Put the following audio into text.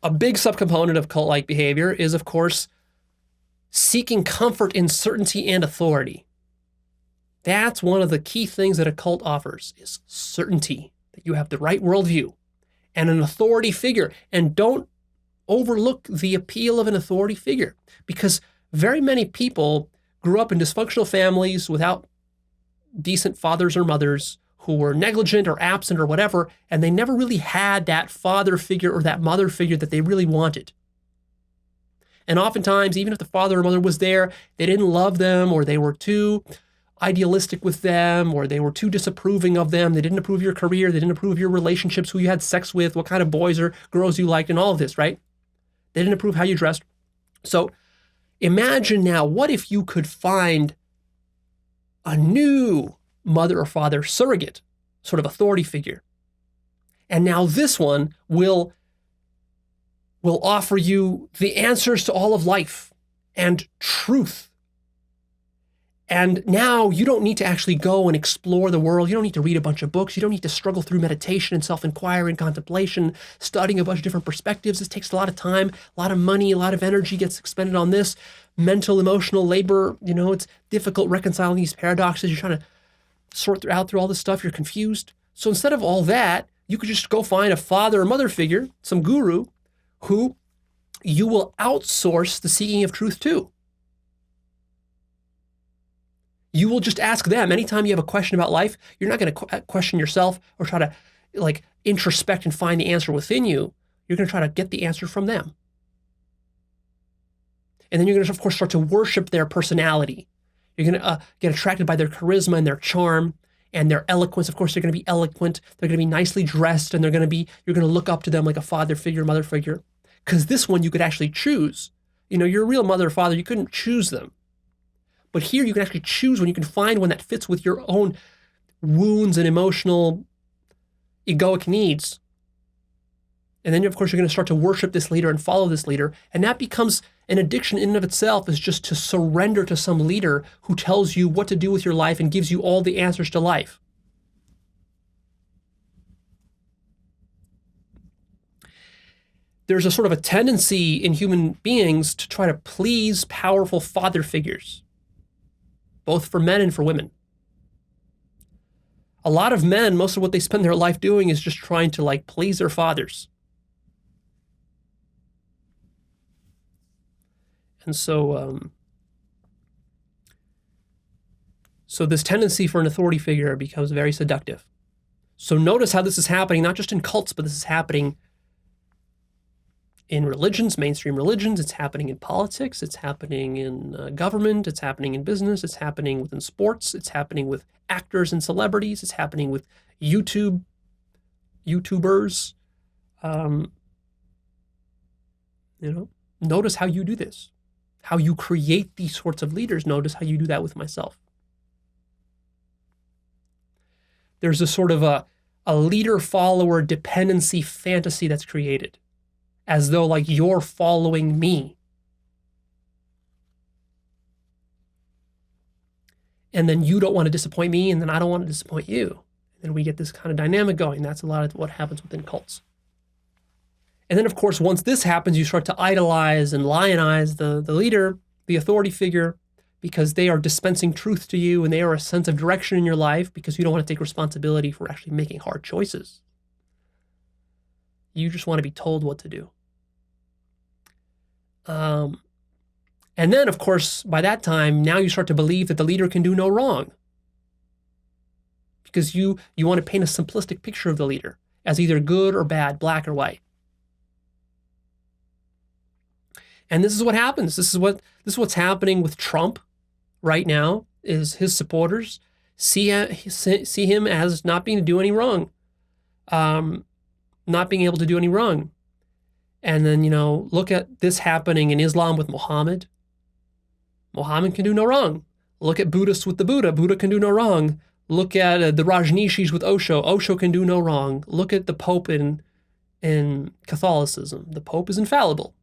A big subcomponent of cult-like behavior is, of course, seeking comfort in certainty and authority. That's one of the key things that a cult offers, is certainty, that you have the right worldview and an authority figure. And don't overlook the appeal of an authority figure, because very many people grew up in dysfunctional families without decent fathers or mothers, who were negligent or absent or whatever, and they never really had that father figure or that mother figure that they really wanted. And oftentimes, even if the father or mother was there, they didn't love them, or they were too idealistic with them, or they were too disapproving of them. They didn't approve of your career. They didn't approve of your relationships, who you had sex with, what kind of boys or girls you liked, and all of this, right? They didn't approve how you dressed. So imagine now, what if you could find a new mother or father surrogate, sort of authority figure. And now this one will offer you the answers to all of life and truth. And now you don't need to actually go and explore the world. You don't need to read a bunch of books. You don't need to struggle through meditation and self-inquiry and contemplation, studying a bunch of different perspectives. This takes a lot of time, a lot of money, a lot of energy gets expended on this. Mental, emotional labor, it's difficult reconciling these paradoxes. You're trying to sort through all this stuff. You're confused. So instead of all that, you could just go find a father or mother figure, some guru, who you will outsource the seeking of truth to. You will just ask them. Anytime you have a question about life, you're not going to question yourself or try to introspect and find the answer within you. You're going to try to get the answer from them. And then you're going to, of course, start to worship their personality. You're going to get attracted by their charisma and their charm and their eloquence. Of course, they're going to be eloquent. They're going to be nicely dressed, and you're going to look up to them like a father figure, mother figure. Because this one you could actually choose. Your real mother or father, you couldn't choose them. But here you can actually choose when you can find one that fits with your own wounds and emotional egoic needs. And then, of course, you're going to start to worship this leader and follow this leader. And that becomes an addiction in and of itself, is just to surrender to some leader who tells you what to do with your life and gives you all the answers to life. There's a sort of a tendency in human beings to try to please powerful father figures, both for men and for women. A lot of men, most of what they spend their life doing is just trying to please their fathers. And so this tendency for an authority figure becomes very seductive. So notice how this is happening, not just in cults, but this is happening in religions, mainstream religions. It's happening in politics. It's happening in government. It's happening in business. It's happening within sports. It's happening with actors and celebrities. It's happening with YouTubers. Notice how you do this, how you create these sorts of leaders. Notice how you do that with myself. There's a sort of a leader-follower dependency fantasy that's created, as though you're following me. And then you don't want to disappoint me, and then I don't want to disappoint you. And then we get this kind of dynamic going. That's a lot of what happens within cults. And then, of course, once this happens, you start to idolize and lionize the leader, the authority figure, because they are dispensing truth to you, and they are a sense of direction in your life, because you don't want to take responsibility for actually making hard choices. You just want to be told what to do. And then, of course, by that time, now you start to believe that the leader can do no wrong, because you want to paint a simplistic picture of the leader as either good or bad, black or white. And this is what happens. This is what's happening with Trump right now. Is his supporters see him as not being to do any wrong, not being able to do any wrong. And then, look at this happening in Islam with Muhammad. Muhammad can do no wrong. Look at Buddhists with the Buddha. Buddha can do no wrong. Look at the Rajneeshis with Osho. Osho can do no wrong. Look at the Pope in Catholicism. The Pope is infallible.